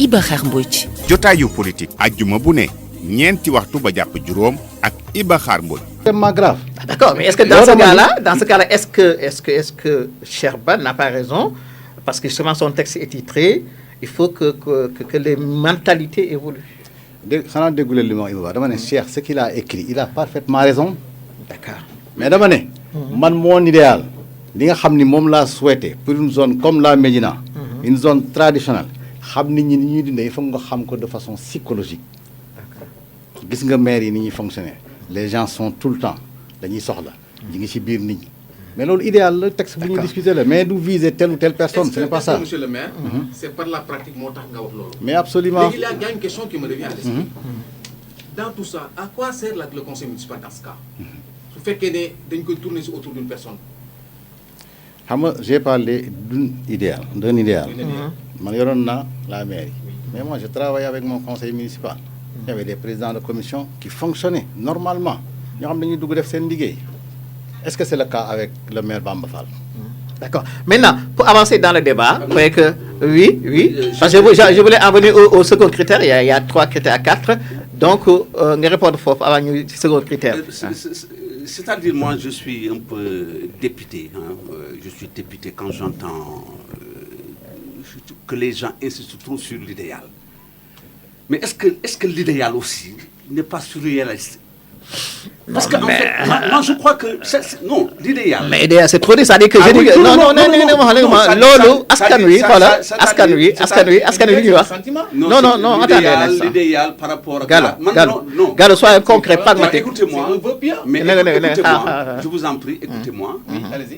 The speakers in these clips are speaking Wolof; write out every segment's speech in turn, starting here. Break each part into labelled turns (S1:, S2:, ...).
S1: Iba Khar Mbodj.
S2: jotaayu politique ajjuma bu ne ñeenti waxtu ba jàpp juróom ak Iba Khar Mbodj.
S3: C'est extrêmement grave.
S4: Ah, d'accord, mais est-ce que dans ce cas-là, est-ce que Sherba n'a pas raison? Parce que justement son texte est titré, il faut que les mentalités évoluent.
S3: xanaa déggule li ma wax dama ne Cheikh ce qu'il a écrit il a parfaitement raison.
S4: D'accord.
S3: mais dama ne. man mon idéal li nga xam ni moom laa souhaité pour une zone comme la Médina. une zone traditionnelle xam nit ñi ni ñuy dundee il faut nga xam ko de façon psychologique. gis nga maire yi ni ñuy fonctionner les gens sont tout le temps dañuy soxla ñi ngi ci biir nit ñi mais loolu idéal la texte bu ñuy discuter la mais du viser telle ou telle personne ce n'est pas ça.
S5: Monsieur le maire, c'est par la pratique moo tax nga wax loolu.
S3: mais absolument.
S5: Il y a une question qui me revient à l'esprit. Dans tout ça, à quoi sert le conseil municipal dans ce cas? Su fekkee ne dañ koy tourner autour d'une personne.
S3: xam nga j'ai parlé d'un idéal. man yoroon naa la mairie. mais moi je travaille avec mon conseil municipal. il y avait des présidents de commission qui fonctionnaient normalement ñoo xam dañuy dugg def seen liggéey. est-ce que c'est le cas avec le maire Bamba Fall?
S4: D'accord. Maintenant, pour avancer dans le débat, vous voyez que oui. Parce que je voulais en venir au second critère. Il y a 3 critères à 4. Donc, on répondre fort avant le second critère.
S6: C'est-à-dire, moi, je suis un peu député. Je suis député quand j'entends que les gens insistent trop sur l'idéal. Mais est-ce que l'idéal aussi n'est pas surréaliste? Parce que en fait, moi je crois que non, l'idéal.
S4: Mais l'idéal c'est trop dit, ça dit que je dis que non, lolo, askan wi, voilà, askan wi, ñu wax. Non, attendez.
S6: L'idéal par rapport à
S4: Gallo, soyez concret, pragmatique.
S6: Écoutez-moi, mais écoutez-moi, je vous en prie, écoutez-moi.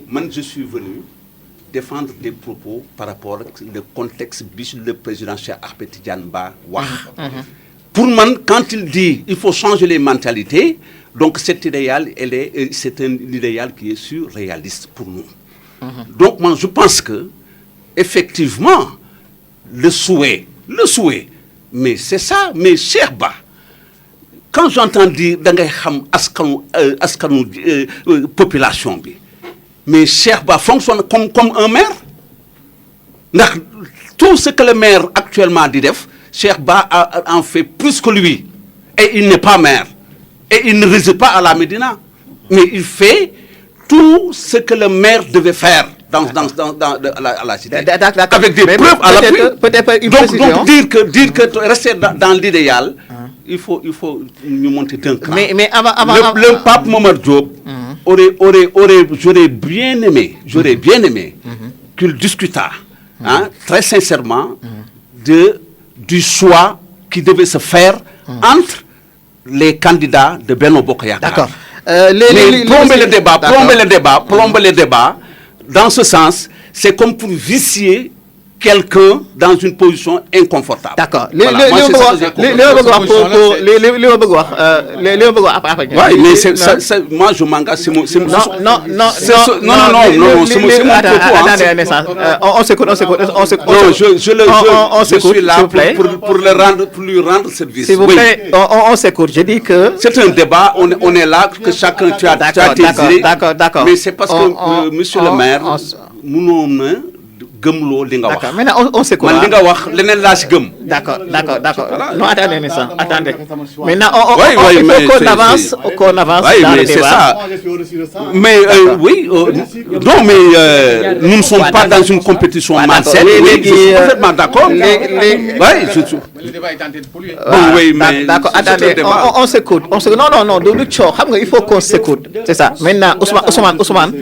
S6: Moi, je suis venu défendre des propos par rapport au contexte bi le président Cheikh Ahmed Tidiane Ba wax. Pour moi, quand il dit il faut changer les mentalités, donc cet idéal, c'est un idéal qui est surréaliste pour nous. Donc moi, je pense que effectivement, le souhait, mais c'est ça, mais Sherba, quand j'entends dire dangay xam askanu population bi, mais Sherba fonctionne comme un maire. Ndax tout ce que le maire actuellement dit def, Cheikh Ba en fait plus que lui. Et il n'est pas maire. Et il ne réside pas à la Médina. Mais il fait tout ce que le maire devait faire dans la cité. Avec des preuves à l'appui. Donc dire que rester dans l'idéal, il faut nous monter d'un cran.
S4: Mais avant
S6: le pape Momar Diop j'aurais bien aimé qu'il discutât très sincèrement du choix qui devait se faire entre les candidats de Benno Bokk Yakaar.
S4: D'accord.
S6: Mais plomber le débat, dans ce sens, c'est comme pour vicier quelqu'un dans une position inconfortable.
S4: D'accord.
S6: Oui, mais moi je m'engage, c'est mon propos.
S4: On s'écoute.
S6: Je suis là pour lui rendre service.
S4: S'il vous plaît, on s'écoute. Je dis que
S6: c'est un débat, on est là, que chacun tu as tes idées.
S4: D'accord.
S6: Mais c'est parce que monsieur le maire, nous gëmloo li nga wax.
S4: D'accord. Maintenant on s'écoute.
S6: Man li nga wax leneen laa si gëm.
S4: D'accord. Non, attendez un instant. Attendez. Maintenant
S6: il
S4: faut qu'on avance dans le débat.
S6: Mais oui, non mais nous ne sommes pas dans une compétition malsaine. Je suis parfaitement d'accord.
S5: Le débat est en train de polluer.
S6: Oui, mais
S4: d'accord. Attendez, on s'écoute. Non, il faut qu'on s'écoute. C'est ça. Maintenant Ousmane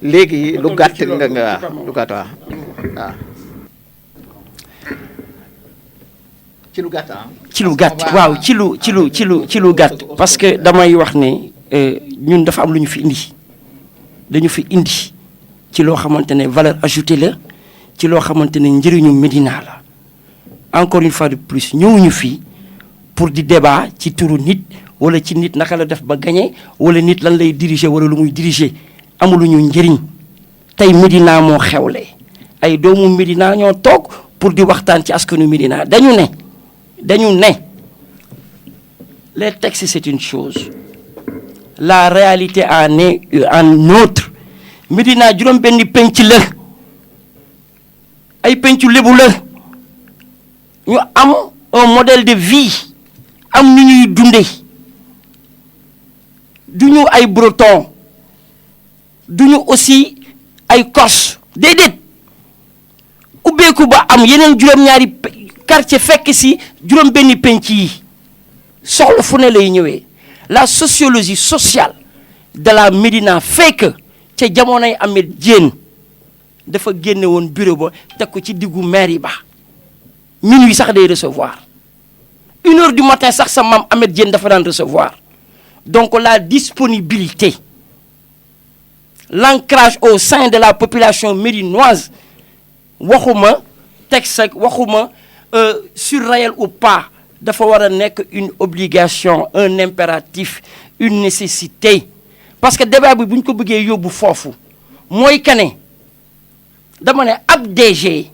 S4: léegi lu gàtt nga lu gàtt waaw.
S7: ci lu gàtt parce que damay wax ne ñun dafa am lu ñu fi indi dañu fi indi ci loo xamante ne valeur ajoutée la ci loo xamante ne njëriñu Médina la encore une fois de plus ñëwuñu fii pour di débat ci turu nit wala ci nit naka la def ba gagné wala nit lan lay diriger wala lu muy diriger amuluñu njëriñ tey Médina moo xewle ay doomu Médina ñoo toog pour di waxtaan ci askanu Médina dañu ne les textes c'est une chose la réalité en est en autre Médina juróom benni penc la ay pencu lébu la ñu am un modèle de vie am nu ñuy dundee du ñu ay breton du ñu aussi ay corse déedéet ubbeeku ba am yeneen juróom-ñaari quartier fekk si juróom-benni penc yi soxla fu ne lay ñëwee la sociologie sociale de la Médina fait que ca jamonoy Ahmed Diène dafa génne woon bureau ba teg ko ci diggu mairie ba minuit sax day recevoir 1h du matin sax sa maam Ahmed Diène dafa daan recevoir donc la disponibilité l'ancrage au sein de la population médinoise waxuma texte ak waxuma surréel ou pas dafa war a nekk une obligation un impératif une nécessité parce que débat bi bu ñu ko bëggee yóbbu foofu mooy que ne dama ne ab DG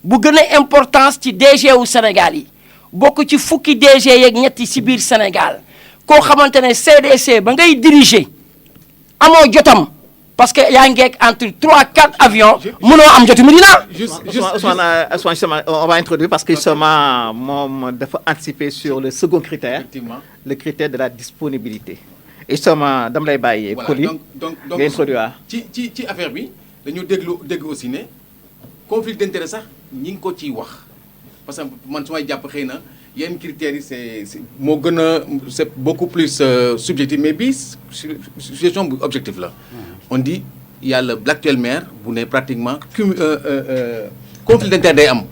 S7: bu gën a importance ci DG wu Sénégal yi bokk ci fukki DG yeeg ñetti ci biir Sénégal koo xamante ne CDC ba ngay diriger amoo jotam parce que yaa ngeeg entre 3-4 avions mënoo am jotu Médina.
S4: Ousmane, on va introduire parce que justement moom dafa anticiper sur le second critère.
S5: Effectivement.
S4: Le critère de la disponibilité. Et justement dama lay bàyyi. Coly nga introduire
S5: ci affaire bi dañu dégg aussi ne conflit d'intérêt sax ñi ngi ko ciy wax parce que man su may jàpp xëy na yenn critères yi c'est moo gën a c'est beaucoup plus subjectif mais bii situation bu objectif la. On dit il y a l'actuel maire bu ne pratiquement conflit d'intérêt day am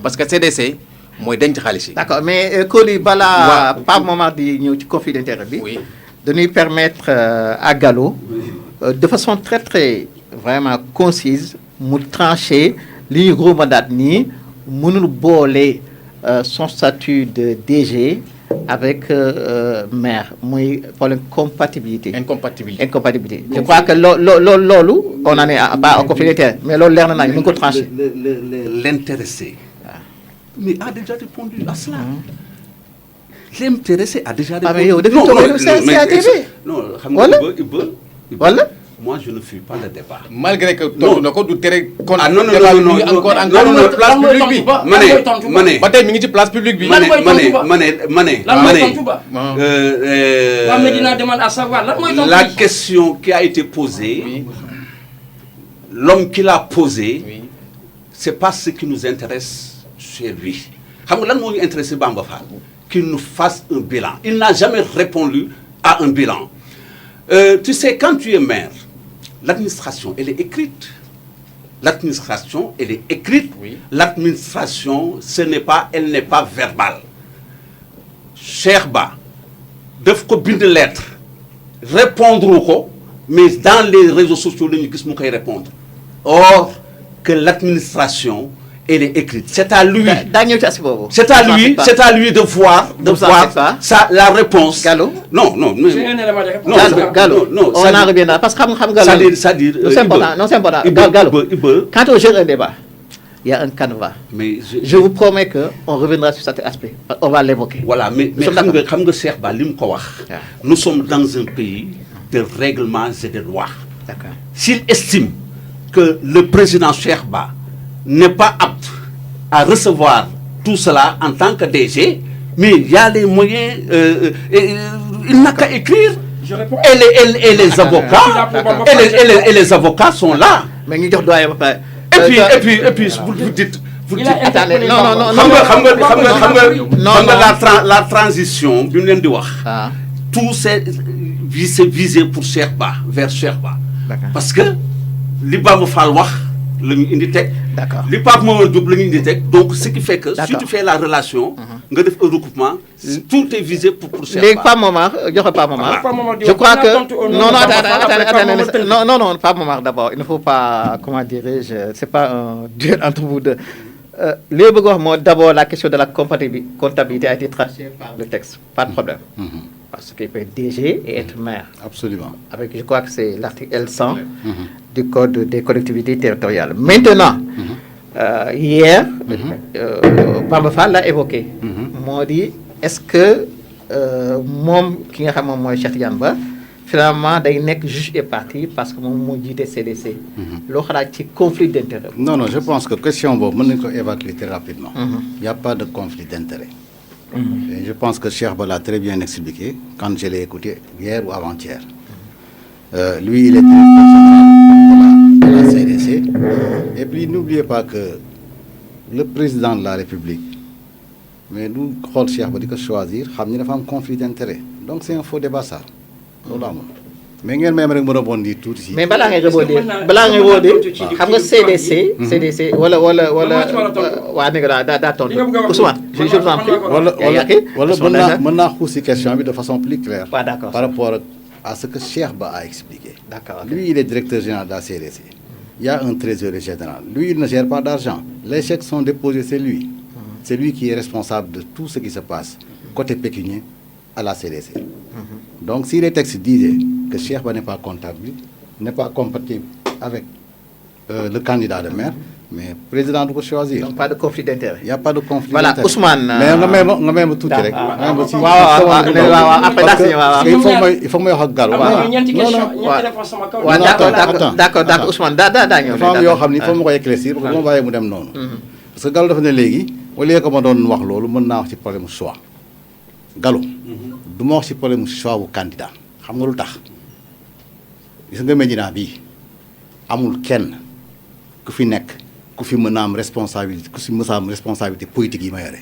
S5: parce que CDC mooy denc xaalis yi.
S4: D'accord mais Coly balaa Pape Momar di ñëw ci conflit d'intérêt bi.
S5: Oui.
S4: Dañuy permettre à Gallo de façon très très vraiment concise mu trancher li ñu gros mandat nii mënul boole son statut de DG avec maire muy problème compatibilité. Incompatibilité. Je crois que loolu on en est pas au conflit d'intérêt mais loolu leer na nañu mu ngi ko trancher.
S6: L'intéressé mais a déjà répondu à cela. L'intéressé a déjà répondu.
S4: Ah mais yow dafa toog CATV.
S6: Non xam nga Iba
S4: Wala.
S6: moi je ne fuis pas le débat.
S5: malgré que tontu na ko du tere. kon
S6: ah non non
S5: débat bi
S6: non
S5: mi ngi
S6: non
S5: encore
S6: non
S5: place publique bi.
S6: ma ne
S5: ba tey mi ngi ci place publique bi.
S7: lan mooy tontu ba
S6: ma ne
S7: lan mooy tontu ba. waa
S6: la
S7: Médina demande à savoir lan mooy tontu bi.
S6: question qui a été posée.
S5: Oui.
S6: L'homme qui l'a posée.
S5: Oui.
S6: C'est pas ce qui nous intéresse chez lui. Xam nga lan moo ñu intéressé Bamba Fall qu'il nous fasse un bilan. Il n'a jamais répondu à un bilan. Tu sais, quand tu es maire, l'administration, elle est écrite. L'administration, elle est écrite.
S5: Oui.
S6: L'administration, elle n'est pas verbale. Cheikh Ba, daf ko bind lettre, répondre ko, mais dans les réseaux sociaux, la ñu gis mu koy répondre. Or, que l'administration, elle est écrite. C'est à lui. C'est à lui de voir la réponse.
S4: Gallo.
S6: Non.
S7: C'est un élément de réponse.
S4: Gallo. On en reviendra parce que xam Gallo.
S6: C'est-à-dire.
S4: C'est important. Gallo. Quand on gère un débat, il y a un canevas.
S6: Mais
S4: je vous promets que on reviendra sur cet aspect. On va l'évoquer.
S6: Voilà, mais xam nga Cheikh Ba li mu ko wax. Nous sommes dans un pays de règlements et de lois.
S4: D'accord.
S6: S'il estime que le président Cheikh Ba n'est pas apte à recevoir tout cela en tant que DG, mais il y a les moyens, il n'a qu'à écrire.
S7: Je réponds.
S6: Et les avocats, et les avocats sont là.
S4: Mais ñu jox doyen ba pare.
S6: Et puis vous dites.
S4: Attendez, non.
S6: Xam nga la transition bi ñu leen di wax. Tout c'est visé pour Cheikh Ba, vers Cheikh Ba. Parce que li Bamba Fall wax la ñu indi teg.
S4: D'accord.
S6: li Pape Momar Diop la ñu indi teg donc ce qui fait que. Si tu fais la relation. nga def un recoupement. Tout est visé pour Cheikh Ba.
S4: léegi Pape Momar joxe Pape Momar. Je crois que non Pape Momar d'abord il ne faut pas comment dirais-je c'est pas un duel entre vous deux. li ma bëgg wax moo d'abord la question de la comptabilité a été tranchée par le texte pas de problème. Parce qu'il peut être DG et être maire.
S3: Absolument.
S4: Avec, je crois que c'est l'article L100 du Code des collectivités territoriales. Maintenant, hier, Bamba Fall l'a évoqué. Moo di est-ce que moom ki nga xam moom mooy Cheikh Tidiane Ba finalement day nekk juge et partie parce que moom moo jiite CDC. loo xalaat ci conflit d'intérêt.
S3: Non, je pense que question boobu mën nañu ko évacuer très rapidement. Il n'y a pas de conflit d'intérêt. Et je pense que Cheikh Ba l'a très bien expliqué quand je l'ai écouté hier ou avant-hier. Lui, il est directeur général de la CDC. Et puis, n'oubliez pas que le président de la République, mais nous, Cheikh Ba di ko choisir, xam ni dafa am conflit d'intérêt. Donc, c'est un faux débat ça. loolu amul. mais ngeen may ma rek ma rebondir tuuti si.
S4: mais balaa ngay rebondir xam nga CDC. CDC wala waa ni nga daa tontu Ousmane. je vous en prie.
S3: wala mën naa xuus si question bi de façon plus claire.
S4: waaw d'accord
S3: par rapport à ce que Cheikh Ba a expliqué.
S4: D'accord.
S3: Lui, il est directeur général de la CDC. Il y a un trésorier général. Lui, il ne gère pas d'argent. Les chèques sont déposés, c'est lui. C'est lui qui est responsable de tout ce qui se passe côté pécunier à la CDC. Donc, si les textes disaient que Cheikh Ba n'est pas comptable, n'est pas compatible avec le candidat de maire, mais le président doit choisir.
S4: Donc, pas de conflit d'intérêt.
S3: Il n'y a pas de conflit
S4: voilà,
S3: d'intérêt.
S4: Ousmane.
S3: Mais nga même tout direct. Il faut que je wax ak Gallo.
S4: D'accord, Ousmane daa ñëw.
S3: Dafa am yoo xam ni il faut ma koy éclaircir parce que bu ma bàyyee mu dem noonu. Parce que Gallo dafa ne léegi au lieu que ma doon wax loolu mën naa wax ci problème mu choix. Gallo du ma wax ci problème mu choix wu candidat xam nga lu tax gis nga Médina bii amul kenn ku fi nekk ku fi mën a am responsabilité ku fi mën a am responsabilité politique yi ma yore.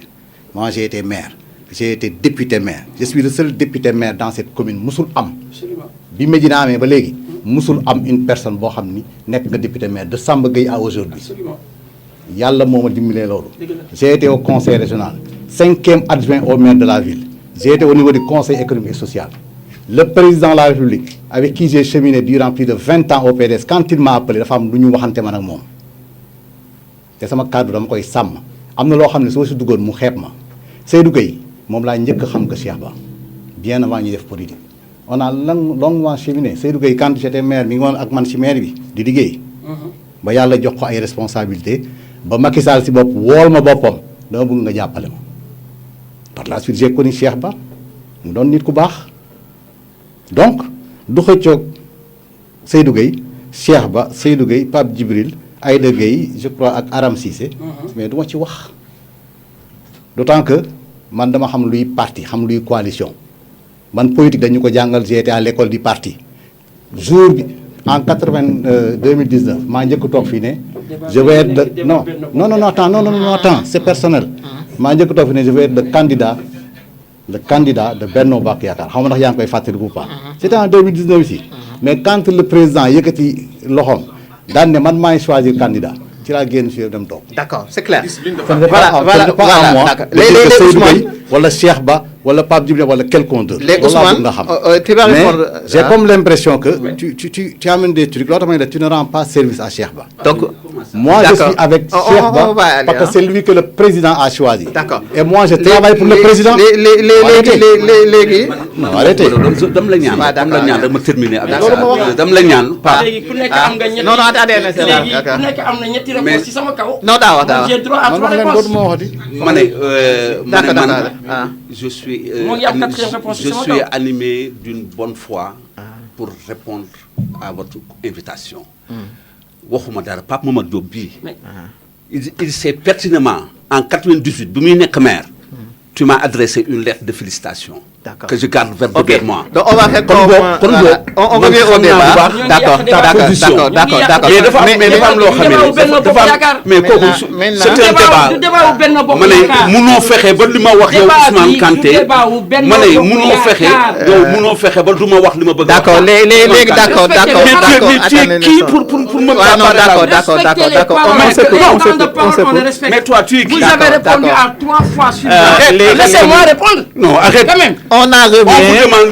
S3: Moi j'ai été maire j'ai été député maire je suis le seul député maire dans cette commune musul am. bi Médina amee ba léegi musul am une personne boo xam ni nekk nga député maire de Samba Gueye à aujourd'hui. yàlla moo ma dimbalee loolu. J'ai été au conseil régional 5e adjoint au maire de la ville. J'ai été au niveau du conseil économique et social. Le président de la République avec qui j'ai cheminé durant plus de 20 ans au PDS quand il m'a appelé dafa am lu ñu waxante man ak moom te sama kàddu dama koy sàmm am na loo xam ne soo si duggoon mu xeeb ma Seydou Gueye moom laa njëkk a xam que Cheikh Ba bien avant ñuy def politique. on a longuement cheminé Seydou Gueye quand j'étais maire mi ngi woon ak man si maire bi di liggéey. ba yàlla jox ko ay responsabilités ba Macky Sall si bopp wool ma boppam dama bëgg nga jàppale ma par la suite j'ai connu Cheikh Ba mu doon nit ku baax. donc du xëccoog Seydou Gueye Cheikh Ba Seydou Gueye Pape Djibril Aïda Gueye je crois ak Aram Cissé mais du ma ci wax d'autant que man dama xam luy parti xam luy coalition man politique dañu ko jàngal j'ai été à l'école du parti jour bi en 2019 maa njëkk toog fii ne je vais être non attends c'est personnel maa njëkk toog fii ne je vais être le candidat de Benno Bokk Yaakaar xam nga ndax yaa ngi koy fàttaliku ou pas. C'était en 2019 ici. Mais quand le président yëkkati loxoom daan ne man maay choisir candidat ci laa génn si dem toog.
S4: D'accord, c'est clair.
S3: voilà léegi wala Cheikh Ba wala Pape Djibril wala quelqu'un d'autre.
S4: léegi Ousmane
S3: mais j'ai comme l'impression que tu amènes des trucs loo tax tu ne rends pas service à Cheikh Ba.
S4: Donc
S3: moi je suis avec Cheikh Ba parce que c'est lui que le président a choisi.
S4: D'accord.
S3: Et moi je travaille pour le président.
S4: léegi.
S3: non arrêtez.
S6: dama la ñaan dama la ñaan dama terminer avec ça dama la ñaan pas.
S7: léegi ku nekk am nga ñetti
S4: non attendez
S7: léegi ku nekk am na ñetti réponses ci sama kaw.
S4: non daa wax
S7: j'ai droit à trois réponses.
S6: ma ne man je suis animé d'une bonne foi pour répondre à votre invitation. waxuma dara Pape Mamadou Diop bii. il sait pertinemment en 98 bi muy nekk maire. tu m'as adressé une lettre de félicitations. D'accord. Que je garde verbalement.
S4: Donc on va faire on revient au débat. D'accord.
S6: Mais dafa am loo xam ne dafa am mais kooku c'est un débat. ma ne munoo fexe ba li ma wax yow Ousmane Kanté ma ne munoo fexe yow munoo fexe ba du ma wax li ma bëgg.
S4: D'accord léegi d'accord.
S6: mais tu es qui pour me
S4: d'accord.
S6: Mais toi tu es qui?
S7: Vous avez répondu à 3 fois sur laissez-moi répondre.
S6: Non, arrête.
S7: Quand même.
S4: On a remis.
S6: On vous demande.